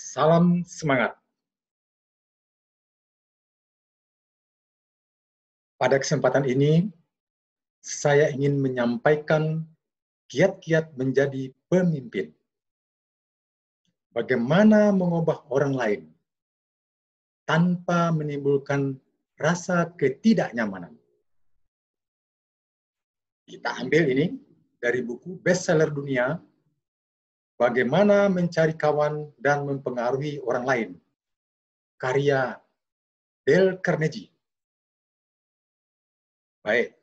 Salam semangat. Pada kesempatan ini, saya ingin menyampaikan kiat-kiat menjadi pemimpin. Bagaimana mengubah orang lain tanpa menimbulkan rasa ketidaknyamanan. Kita ambil ini dari buku bestseller dunia, Bagaimana Mencari Kawan dan Mempengaruhi Orang Lain, karya Dale Carnegie. Baik,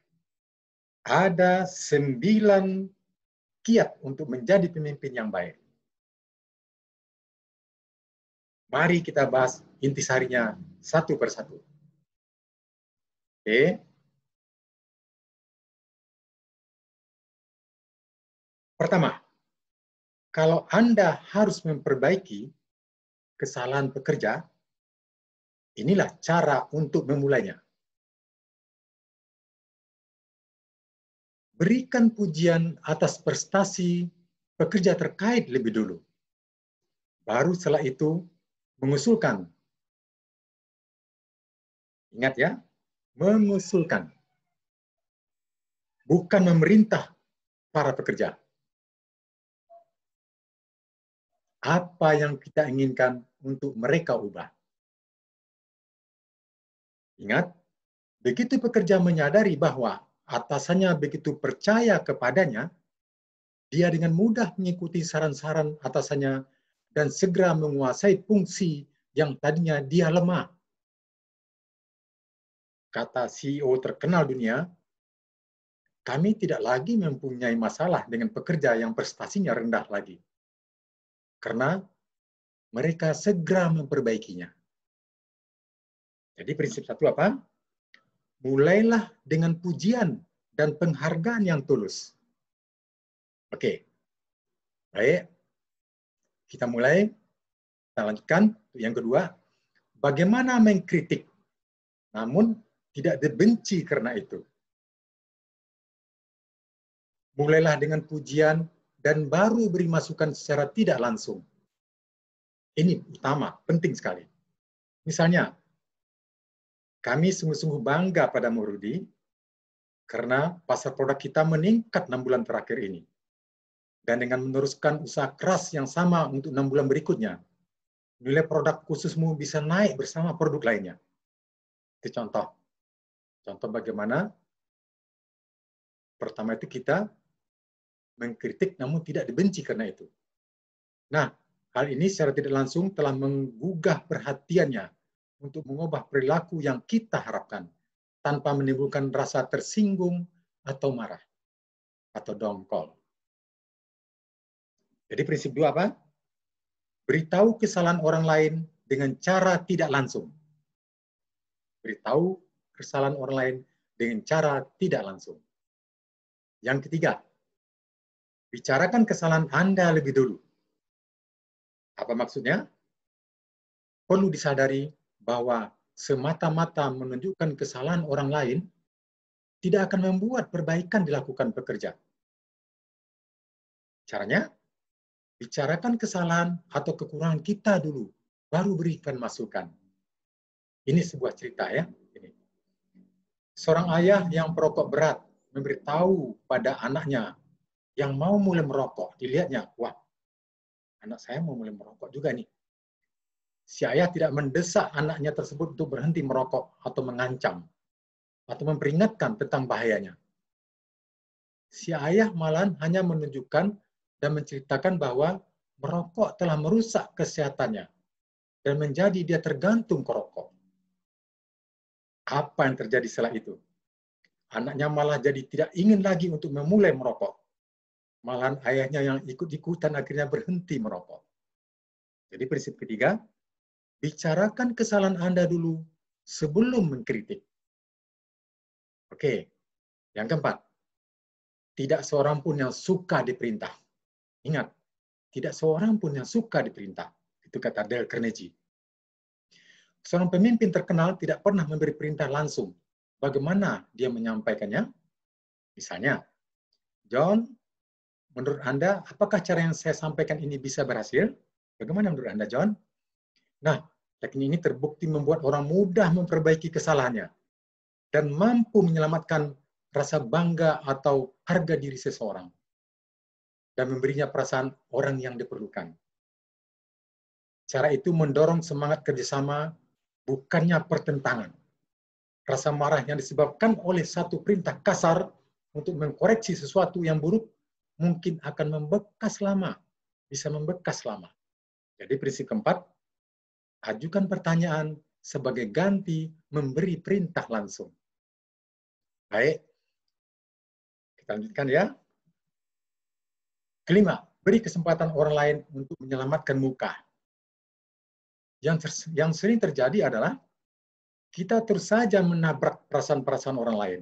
ada 9 kiat untuk menjadi pemimpin yang baik. Mari kita bahas intisarinya satu persatu. Oke. Pertama, kalau Anda harus memperbaiki kesalahan pekerja, inilah cara untuk memulainya. Berikan pujian atas prestasi pekerja terkait lebih dulu. Baru setelah itu, mengusulkan. Ingat ya, mengusulkan. Bukan memerintah para pekerja. Apa yang kita inginkan untuk mereka ubah. Ingat, begitu pekerja menyadari bahwa atasannya begitu percaya kepadanya, dia dengan mudah mengikuti saran-saran atasannya dan segera menguasai fungsi yang tadinya dia lemah. Kata CEO terkenal dunia, kami tidak lagi mempunyai masalah dengan pekerja yang prestasinya rendah lagi. Karena mereka segera memperbaikinya. Jadi prinsip satu apa? Mulailah dengan pujian dan penghargaan yang tulus. Oke, baik. Kita mulai. Kita lanjutkan. Yang kedua, bagaimana mengkritik, namun tidak dibenci karena itu. Mulailah dengan pujian dan baru beri masukan secara tidak langsung. Ini utama, penting sekali. Misalnya, kami sungguh-sungguh bangga pada Rudi karena pasar produk kita meningkat 6 bulan terakhir ini. Dan dengan meneruskan usaha keras yang sama untuk 6 bulan berikutnya, nilai produk khususmu bisa naik bersama produk lainnya. Itu contoh. Contoh bagaimana pertama itu kita mengkritik namun tidak dibenci karena itu. Nah, hal ini secara tidak langsung telah menggugah perhatiannya untuk mengubah perilaku yang kita harapkan tanpa menimbulkan rasa tersinggung atau marah atau dongkol. Jadi prinsip dua apa? Beritahu kesalahan orang lain dengan cara tidak langsung. Beritahu kesalahan orang lain dengan cara tidak langsung. Yang ketiga, bicarakan kesalahan Anda lebih dulu. Apa maksudnya? Perlu disadari bahwa semata-mata menunjukkan kesalahan orang lain tidak akan membuat perbaikan dilakukan pekerja. Caranya, bicarakan kesalahan atau kekurangan kita dulu, baru berikan masukan. Ini sebuah cerita ya. Ini. Seorang ayah yang perokok berat memberitahu pada anaknya yang mau mulai merokok. Dilihatnya, wah, anak saya mau mulai merokok juga nih. Si ayah tidak mendesak anaknya tersebut untuk berhenti merokok atau mengancam atau memperingatkan tentang bahayanya. Si ayah malah hanya menunjukkan dan menceritakan bahwa merokok telah merusak kesehatannya dan menjadi dia tergantung ke rokok. Apa yang terjadi setelah itu? Anaknya malah jadi tidak ingin lagi untuk memulai merokok. Malahan ayahnya yang ikut-ikutan akhirnya berhenti merokok. Jadi prinsip ketiga, bicarakan kesalahan Anda dulu sebelum mengkritik. Oke, yang keempat, tidak seorang pun yang suka diperintah. Ingat, tidak seorang pun yang suka diperintah. Itu kata Dale Carnegie. Seorang pemimpin terkenal tidak pernah memberi perintah langsung. Bagaimana dia menyampaikannya? Misalnya, John, menurut Anda, apakah cara yang saya sampaikan ini bisa berhasil? Bagaimana menurut Anda, John? Nah, teknik ini terbukti membuat orang mudah memperbaiki kesalahannya dan mampu menyelamatkan rasa bangga atau harga diri seseorang dan memberinya perasaan orang yang diperlukan. Cara itu mendorong semangat kerjasama, bukannya pertentangan. Rasa marah yang disebabkan oleh satu perintah kasar untuk mengkoreksi sesuatu yang buruk mungkin akan membekas lama, bisa membekas lama. Jadi prinsip keempat, ajukan pertanyaan sebagai ganti memberi perintah langsung. Baik, kita lanjutkan ya. Kelima, beri kesempatan orang lain untuk menyelamatkan muka. Yang sering terjadi adalah kita terus saja menabrak perasaan-perasaan orang lain,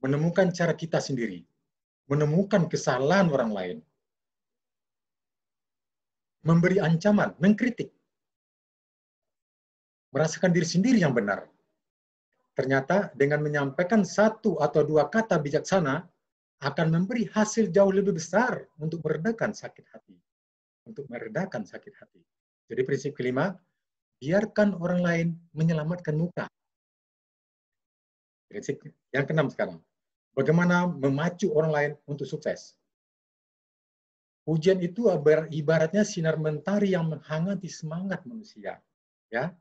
menemukan cara kita sendiri, menemukan kesalahan orang lain, memberi ancaman, mengkritik, merasakan diri sendiri yang benar. Ternyata dengan menyampaikan satu atau dua kata bijaksana akan memberi hasil jauh lebih besar untuk meredakan sakit hati. Jadi prinsip kelima, biarkan orang lain menyelamatkan muka. Prinsip yang keenam sekarang, bagaimana memacu orang lain untuk sukses. Pujian itu ibaratnya sinar mentari yang menghangati semangat manusia. Ya,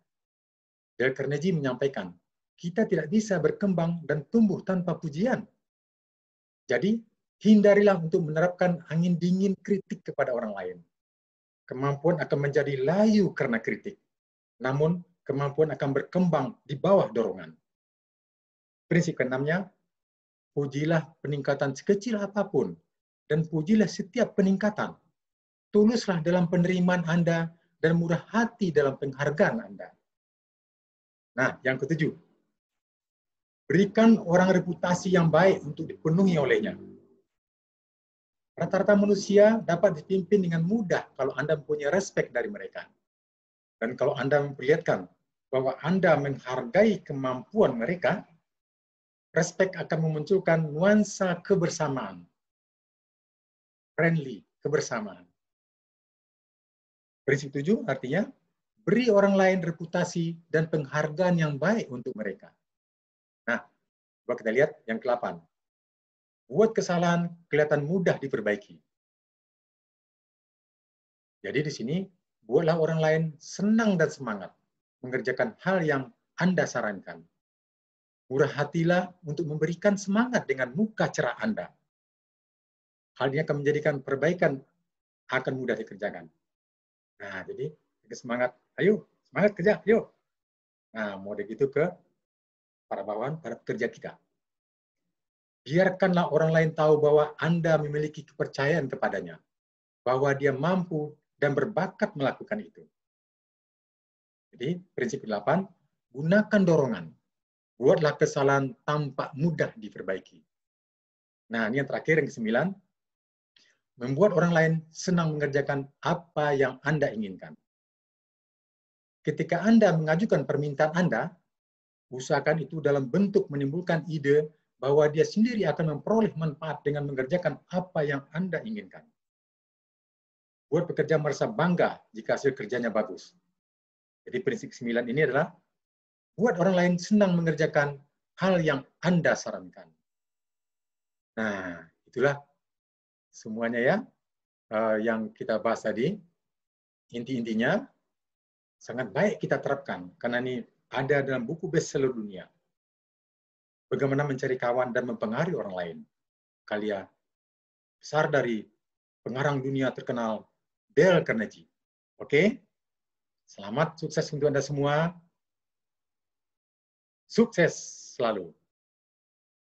Dale Carnegie menyampaikan, kita tidak bisa berkembang dan tumbuh tanpa pujian. Jadi, hindarilah untuk menerapkan angin dingin kritik kepada orang lain. Kemampuan akan menjadi layu karena kritik. Namun, kemampuan akan berkembang di bawah dorongan. Prinsip keenamnya, pujilah peningkatan sekecil apapun, dan pujilah setiap peningkatan. Tuluslah dalam penerimaan Anda, dan murah hati dalam penghargaan Anda. Nah, yang ketujuh, berikan orang reputasi yang baik untuk dipenuhi olehnya. Rata-rata manusia dapat dipimpin dengan mudah kalau Anda mempunyai respek dari mereka. Dan kalau Anda memperlihatkan bahwa Anda menghargai kemampuan mereka, respek akan memunculkan nuansa kebersamaan. Friendly, kebersamaan. Prinsip 7 artinya, beri orang lain reputasi dan penghargaan yang baik untuk mereka. Nah, coba kita lihat yang ke-8. Buat kesalahan kelihatan mudah diperbaiki. Jadi di sini, buatlah orang lain senang dan semangat mengerjakan hal yang Anda sarankan. Murah hatilah untuk memberikan semangat dengan muka cerah Anda. Hal ini akan menjadikan perbaikan akan mudah dikerjakan. Nah, jadi semangat, ayo, semangat kerja, yuk. Nah, mau begitu ke para bawahan, para pekerja kita. Biarkanlah orang lain tahu bahwa Anda memiliki kepercayaan kepadanya, bahwa dia mampu dan berbakat melakukan itu. Jadi, prinsip 8, gunakan dorongan. Buatlah kesalahan tampak mudah diperbaiki. Nah, ini yang terakhir, yang ke-9, membuat orang lain senang mengerjakan apa yang Anda inginkan. Ketika Anda mengajukan permintaan Anda, usahakan itu dalam bentuk menimbulkan ide bahwa dia sendiri akan memperoleh manfaat dengan mengerjakan apa yang Anda inginkan. Buat pekerja merasa bangga jika hasil kerjanya bagus. Jadi prinsip 9 ini adalah buat orang lain senang mengerjakan hal yang Anda sarankan. Nah, itulah semuanya ya yang kita bahas tadi. Inti-intinya sangat baik kita terapkan karena ini ada dalam buku bestseller dunia. Bagaimana mencari kawan dan mempengaruhi orang lain. Karya besar dari pengarang dunia terkenal Dale Carnegie. Oke? Selamat sukses untuk Anda semua. Sukses selalu.